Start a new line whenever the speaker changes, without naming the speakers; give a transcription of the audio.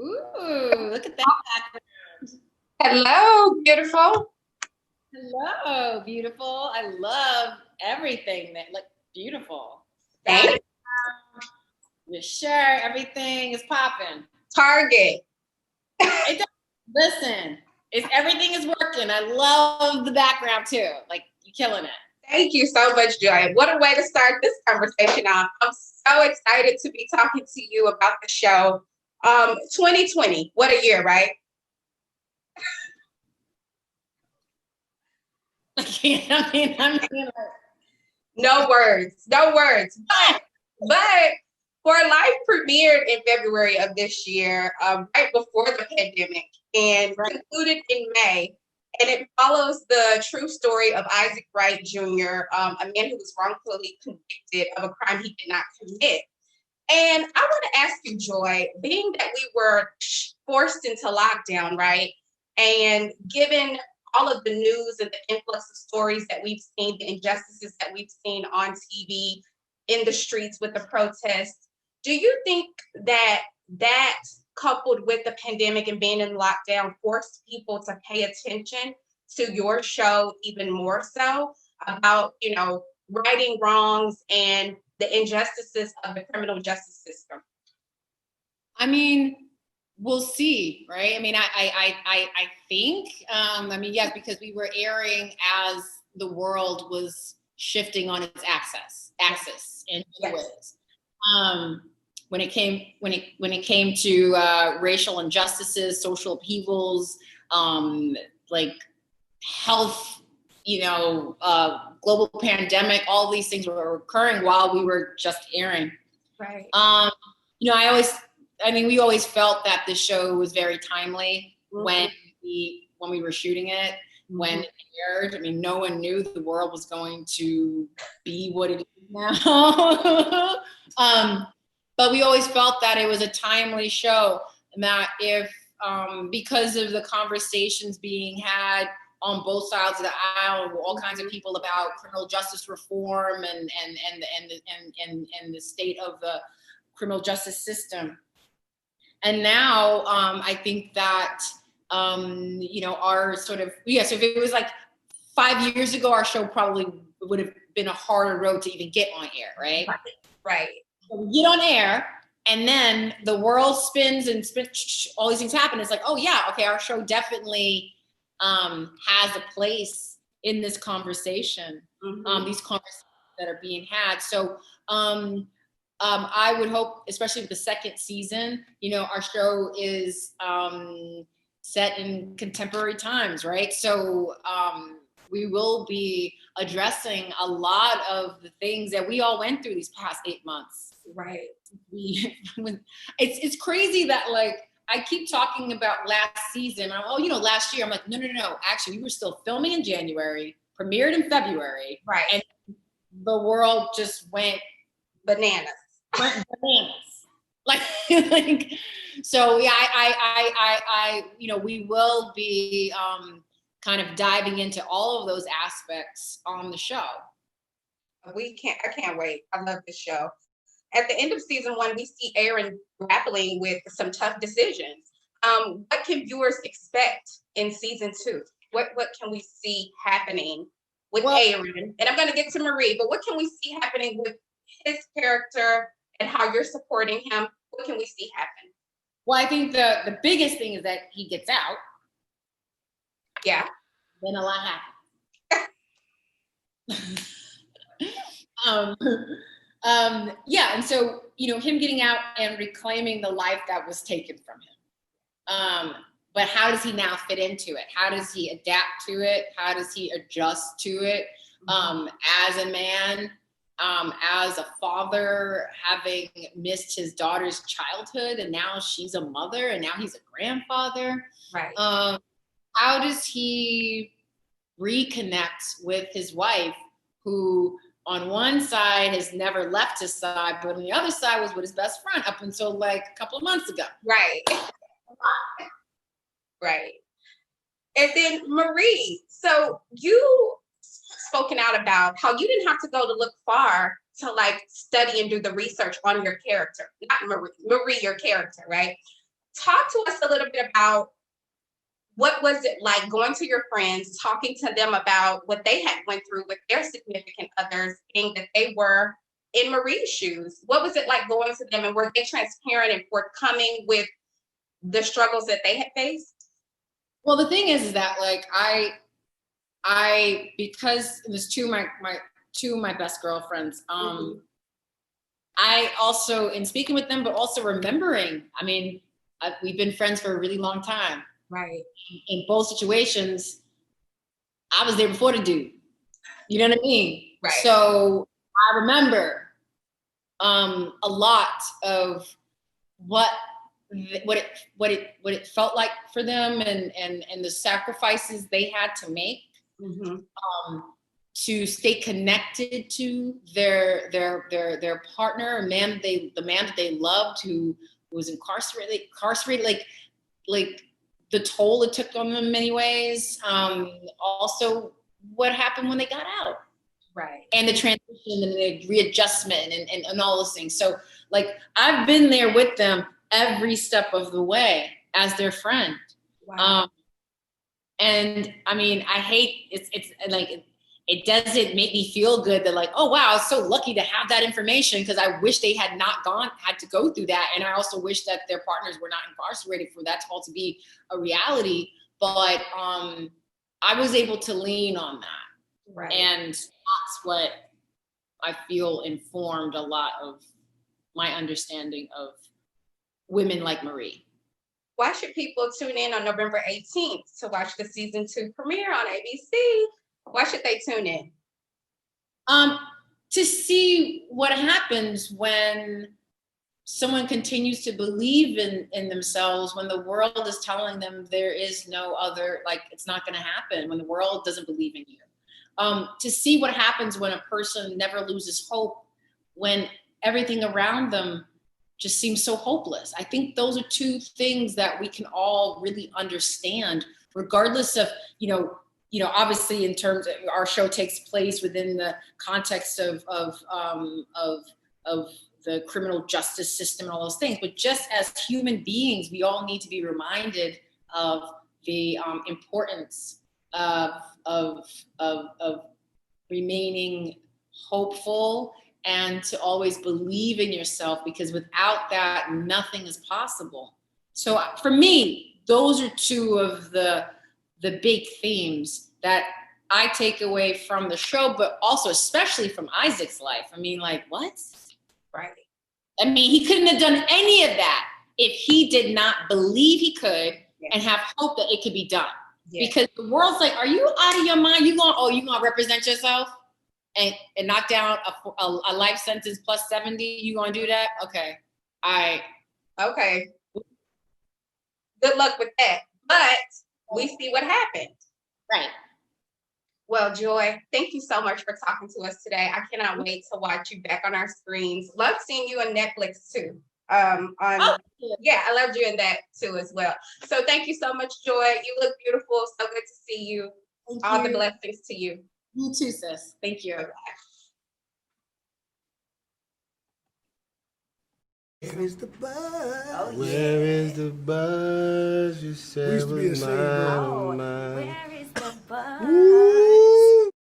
Ooh, look at that.
Hello, beautiful.
Hello, beautiful. I love everything that looks beautiful.
Thanks.
Your shirt, everything is popping.
Target.
Listen, everything is working. I love the background too. Like, you're killing it.
Thank you so much, Joy. What a way to start this conversation off. I'm so excited to be talking to you about the show. 2020, what a year, right?
I mean,
no words. But for life premiered in February of this year, right before the pandemic, and concluded in May. And it follows the true story of Isaac Wright Jr., a man who was wrongfully convicted of a crime he did not commit. And I want to ask you, Joy, being that we were forced into lockdown, right? And given all of the news and the influx of stories that we've seen, the injustices that we've seen on TV, in the streets with the protests, do you think that coupled with the pandemic and being in lockdown forced people to pay attention to your show even more so about, righting wrongs and the injustices of the criminal justice system?
I mean, we'll see, right? I mean, I think, yes, because we were airing as the world was shifting on its axis in many ways. When it came to racial injustices, social upheavals, like health, global pandemic, all these things were occurring while we were just airing.
Right.
We always felt that the show was very timely when we were shooting it, when it aired. I mean, no one knew the world was going to be what it is now. But we always felt that it was a timely show, and that if, because of the conversations being had on both sides of the aisle, all kinds of people about criminal justice reform and the state of the criminal justice system. And now I think that, our sort of, so if it was like 5 years ago, our show probably would have been a harder road to even get on air, right?
Right.
So we get on air, and then the world spins, all these things happen. It's like, oh yeah, okay, our show definitely has a place in this conversation, these conversations that are being had. So I would hope, especially with the second season, our show is set in contemporary times, right? So we will be addressing a lot of the things that we all went through these past 8 months.
Right.
It's crazy that, like, I keep talking about last season. Last year. I'm like, no. Actually, we were still filming in January, premiered in February.
Right.
And the world just went
bananas.
So yeah, I we will be kind of diving into all of those aspects on the show.
I can't wait. I love this show. At the end of season 1, we see Aaron grappling with some tough decisions. What can viewers expect in season 2? What can we see happening with Aaron? And I'm going to get to Marie, but what can we see happening with his character and how you're supporting him? What can we see happen?
Well, I think the biggest thing is that he gets out.
Yeah.
Then a lot happens. And so, him getting out and reclaiming the life that was taken from him. But how does he now fit into it? How does he adapt to it? How does he adjust to it? As a man, as a father, having missed his daughter's childhood, and now she's a mother, and now he's a grandfather.
Right.
How does he reconnect with his wife, who on one side has never left his side, but on the other side was with his best friend up until like a couple of months ago.
Right. Right. And then Marie, so you spoken out about how you didn't have to go to look far to like study and do the research on your character. Not Marie, your character, right? talk to us a little bit about what was it like going to your friends, talking to them about what they had went through with their significant others, being that they were in Marie's shoes. What was it like going to them, and were they transparent and forthcoming with the struggles that they had faced?
Well, the thing is that like I because it was two of my best girlfriends. I also, in speaking with them, but also remembering. I mean, we've been friends for a really long time.
Right.
In both situations, I was there before the dude. You know what I mean?
Right.
So I remember a lot of what it felt like for them, and the sacrifices they had to make to stay connected to their partner, the man that they loved, who was incarcerated, like the toll it took on them in many ways. Also, what happened when they got out,
right? And
the transition and the readjustment and all those things. So, like, I've been there with them every step of the way as their friend.
Wow.
And I mean, I hate it's like it doesn't make me feel good that like, oh wow, I was so lucky to have that information, because I wish they had not had to go through that. And I also wish that their partners were not incarcerated for that all to be a reality. But I was able to lean on that.
Right.
And that's what I feel informed a lot of my understanding of women like Marie.
Why should people tune in on November 18th to watch the season 2 premiere on ABC? Why should they tune in?
To see what happens when someone continues to believe in themselves, when the world is telling them there is no other, like, it's not going to happen, when the world doesn't believe in you. To see what happens when a person never loses hope, when everything around them just seems so hopeless. I think those are two things that we can all really understand, regardless of, obviously, in terms of our show takes place within the context of the criminal justice system and all those things. But just as human beings, we all need to be reminded of the importance of remaining hopeful, and to always believe in yourself, because without that, nothing is possible. So for me, those are two of the big themes that I take away from the show, but also especially from Isaac's life. I mean, like, what?
Right.
I mean, he couldn't have done any of that if he did not believe he could and have hope that it could be done. Because the world's like, are you out of your mind? You gonna represent yourself and knock down a life sentence plus 70? You gonna do that? Okay. All right.
Okay. Good luck with that. But we see what happened.
Right.
Well, Joy, thank you so much for talking to us today. I cannot wait to watch you back on our screens. Love seeing you on Netflix too. I loved you in that too as well. So thank you so much, Joy. You look beautiful. So good to see you.
Thank
All
you.
the blessings to you.
You too, sis. Thank you.
Bye-bye.
Where is the buzz?
Oh, yeah.
Where is the buzz? You said was mine.